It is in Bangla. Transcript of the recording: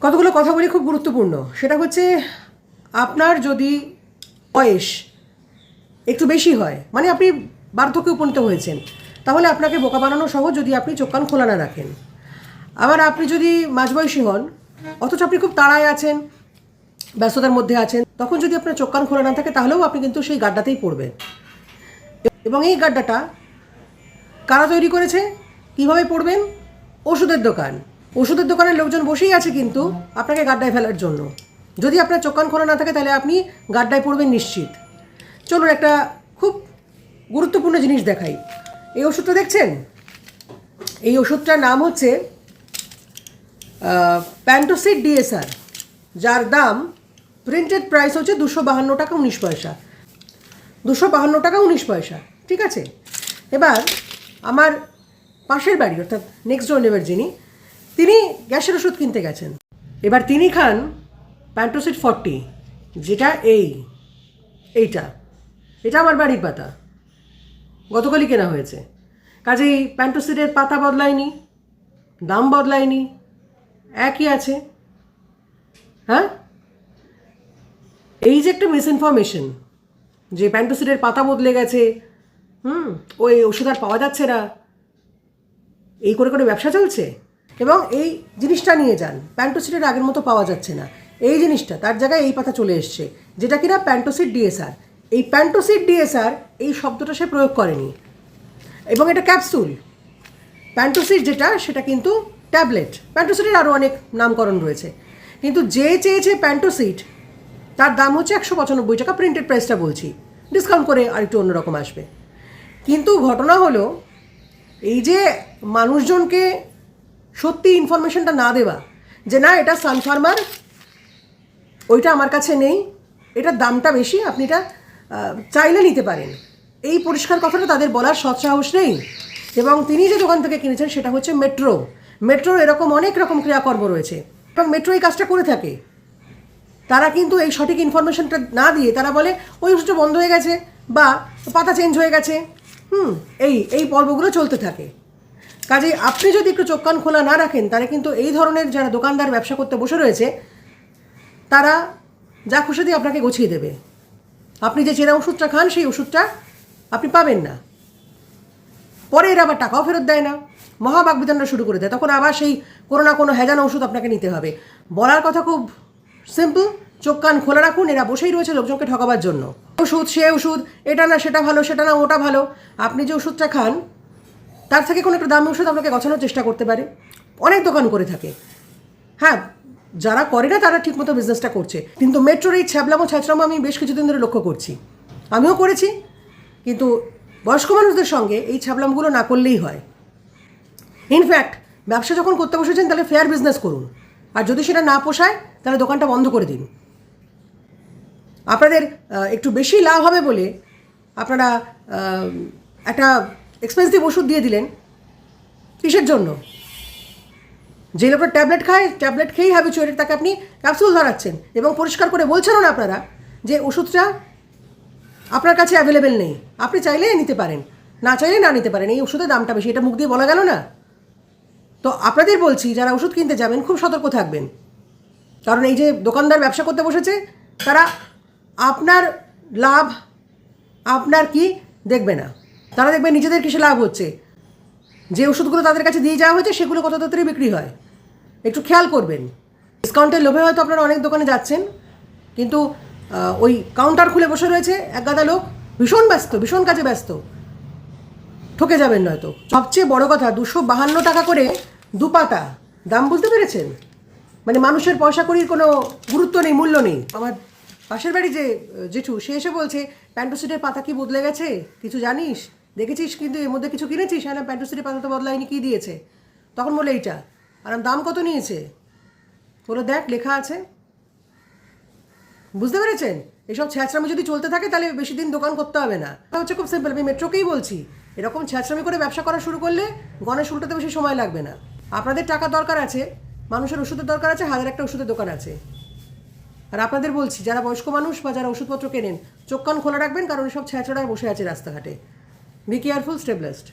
কতগুলো কথা বলি খুব গুরুত্বপূর্ণ। সেটা হচ্ছে আপনার যদি বয়স একটু বেশি হয়, মানে আপনি বার্ধক্যে উপনীত হয়েছেন, তাহলে আপনাকে বোকা বানানো সহজ যদি আপনি চোখ কান খোলা না রাখেন। আবার আপনি যদি মাঝবয়সী হন অথচ আপনি খুব তাড়ায় আছেন, ব্যস্ততার মধ্যে আছেন, তখন যদি আপনার চোখ কান খোলা না থাকে তাহলেও আপনি কিন্তু সেই গাড্ডাতেই পড়বেন। এবং এই গাড্ডাটা কারা তৈরি করেছে, কিভাবে পড়বেন? ওষুধের দোকান। ওষুধের দোকানের লোকজন বসেই আছে কিন্তু আপনাকে গাড্ডায় ফেলার জন্য। যদি আপনার চোখ কান খোলা না থাকে তাহলে আপনি গাড্ডায় পড়বেন নিশ্চিত। চলুন একটা খুব গুরুত্বপূর্ণ জিনিস দেখাই। এই ওষুধটা দেখছেন? এই ওষুধটার নাম হচ্ছে প্যান্টোসিড ডিএসআর, যার দাম প্রিন্টেড প্রাইস হচ্ছে 252 টাকা 19 পয়সা। 252 টাকা 19 পয়সা, ঠিক আছে। এবার আমার পাশের বাড়ি অর্থাৎ নেক্সট ডোর নেবার যিনি, তিনি গ্যাসের ওষুধ কিনতে গেছেন। এবার তিনি খান প্যান্টোসিড 40, যেটা এইটা এটা আমার বাড়ির পাতা, গতকালই কেনা হয়েছে। কাজেই প্যান্টোসিডের পাতা বদলায়নি, দাম বদলায়নি, একই আছে। হ্যাঁ, এই যে একটা মিসইনফরমেশন যে প্যান্টোসিডের পাতা বদলে গেছে, ওই ওষুধ আর পাওয়া যাচ্ছে না, এই করে করে ব্যবসা চলছে। এবং এই জিনিসটা নিয়ে যান, প্যান্টোসিডের আগের মতো পাওয়া যাচ্ছে না, এই জিনিসটা তার জায়গায় এই পাতা চলে এসছে, যেটা কিনা প্যান্টোসিড ডিএসআর। এই প্যান্টোসিড ডিএসআর এই শব্দটা সে প্রয়োগ করেনি, এবং এটা ক্যাপসুল। প্যান্টোসিড যেটা সেটা কিন্তু ট্যাবলেট। প্যান্টোসিডের আরও অনেক নামকরণ রয়েছে, কিন্তু যে চেয়েছে প্যান্টোসিড তার দাম হচ্ছে 195 টাকা, প্রিন্টেড প্রাইসটা বলছি, ডিসকাউন্ট করে আরেকটু অন্যরকম আসবে। কিন্তু ঘটনা হলো এই যে মানুষজনকে সত্যি ইনফরমেশনটা না দেওয়া, যে না এটা সানফার্মার, ওইটা আমার কাছে নেই, এটার দামটা বেশি, আপনি এটা চাইলে নিতে পারেন, এই পরিষ্কার কথাটা তাদের বলার সৎসাহস নেই। এবং তিনি যে দোকান থেকে কিনেছেন সেটা হচ্ছে মেট্রোর এরকম অনেক রকম ক্রিয়াকর্ম রয়েছে, এবং মেট্রো এই কাজটা করে থাকে। তারা কিন্তু এই সঠিক ইনফরমেশনটা না দিয়ে তারা বলে ওই ওষুধটা বন্ধ হয়ে গেছে বা পাতা চেঞ্জ হয়ে গেছে, এই পর্বগুলো চলতে থাকে। কাজেই আপনি যদি একটু চোখ কান খোলা না রাখেন তাহলে কিন্তু এই ধরনের যারা দোকানদার ব্যবসা করতে বসে রয়েছে তারা যা খুশি দিয়ে আপনাকে গছিয়ে দেবে। আপনি যে চেনা ওষুধটা খান সেই ওষুধটা আপনি পাবেন না, পরে এরা আবার টাকাও ফেরত দেয় না, মহাবাগবিধানটা শুরু করে দেয়, তখন আবার সেই কোনো না কোনো হেজানো ওষুধ আপনাকে নিতে হবে। বলার কথা খুব সিম্পল, চোখ কান খোলা রাখুন, এরা বসেই রয়েছে লোকজনকে ঠকাবার জন্য। ওষুধ সে ওষুধ, এটা না সেটা ভালো, সেটা না ওটা ভালো। আপনি যে ওষুধটা খান তার থেকে কোনো একটা দামি ওষুধ আপনাকে গছানোর চেষ্টা করতে পারে, অনেক দোকান করে থাকে। হ্যাঁ, যারা করে না তারা ঠিকমতো বিজনেসটা করছে, কিন্তু মেট্রোর এই ছ্যাঁচড়ামো আমি বেশ কিছুদিন ধরে লক্ষ্য করছি, আমিও করেছি। কিন্তু বয়স্ক মানুষদের সঙ্গে এই ছ্যাবলামগুলো না করলেই হয়। ইনফ্যাক্ট ব্যবসা যখন করতে বসেছেন তাহলে ফেয়ার বিজনেস করুন, আর যদি সেটা না পোষায় তাহলে দোকানটা বন্ধ করে দিন। আপনাদের একটু বেশি লাভ হবে বলে আপনারা একটা এক্সপেন্সিভ ওষুধ দিয়ে দিলেন, কিসের জন্য? যে লোকটা ট্যাবলেট খেয়েই হ্যাবিচুয়েটেড, তাকে আপনি ক্যাপসুল ধরাচ্ছেন এবং পরিষ্কার করে বলছেনও না আপনারা যে ওষুধটা আপনার কাছে অ্যাভেলেবেল নেই, আপনি চাইলে নিতে পারেন, না চাইলে না নিতে পারেন, এই ওষুধের দামটা বেশি, এটা মুখ দিয়ে বলা গেল না। তো আপনাদের বলছি যারা ওষুধ কিনতে যাবেন খুব সতর্ক থাকবেন, কারণ এই যে দোকানদার ব্যবসা করতে বসেছে তারা আপনার লাভ আপনার কি দেখবে না, তারা দেখবে নিজেদের কিসে লাভ হচ্ছে। যে ওষুধগুলো তাদের কাছে দিয়ে যাওয়া হয়েছে সেগুলো কত তাড়াতাড়ি বিক্রি হয় একটু খেয়াল করবেন। ডিসকাউন্টের লোভে হয়তো আপনারা অনেক দোকানে যাচ্ছেন, কিন্তু ওই কাউন্টার খুলে বসে রয়েছে এক গাদা লোক, ভীষণ ব্যস্ত, ভীষণ কাজে ব্যস্ত, ঠকে যাবেন নয়তো। সবচেয়ে বড় কথা, 252 টাকা করে দুপাতা দাম, বুঝতে পেরেছেন? মানে মানুষের পয়সা কড়ির কোনো গুরুত্ব নেই, মূল্য নেই। আমার পাশের বাড়ি যে জেঠু, সে এসে বলছে প্যান্টোসিডের পাতা কি বদলে গেছে, কিছু জানিস, দেখেছিস কিন্তু এর মধ্যে কিছু কিনেছিস? হ্যাঁ, প্যান্টোসিডের পাতা তো বদলায়নি, কী দিয়েছে? তখন বলে এইটা, আর দাম কত নিয়েছে? বলো দেখ লেখা আছে। বুঝতে পেরেছেন? এসব ছ্যাঁচড়ামি যদি চলতে থাকে তাহলে বেশি দিন দোকান করতে হবে না। এটা হচ্ছে খুব সিম্পল, আমি মেট্রোকেই বলছি, এরকম ছ্যাঁচড়ামি করে ব্যবসা করা শুরু করলে গণেশ উল্টাতে বেশি সময় লাগবে না। আপনাদের টাকা দরকার আছে, মানুষের ওষুধের দরকার আছে, হাজার একটা ওষুধের দোকান আছে। আর আপনাদের বলছি যারা বয়স্ক মানুষ বা যারা ওষুধপত্র কেনেন চোখ কান খোলা রাখবেন, কারণ এসব ছ্যাঁচড়ায় বসে আছে রাস্তাঘাটে। Be careful, stay blessed.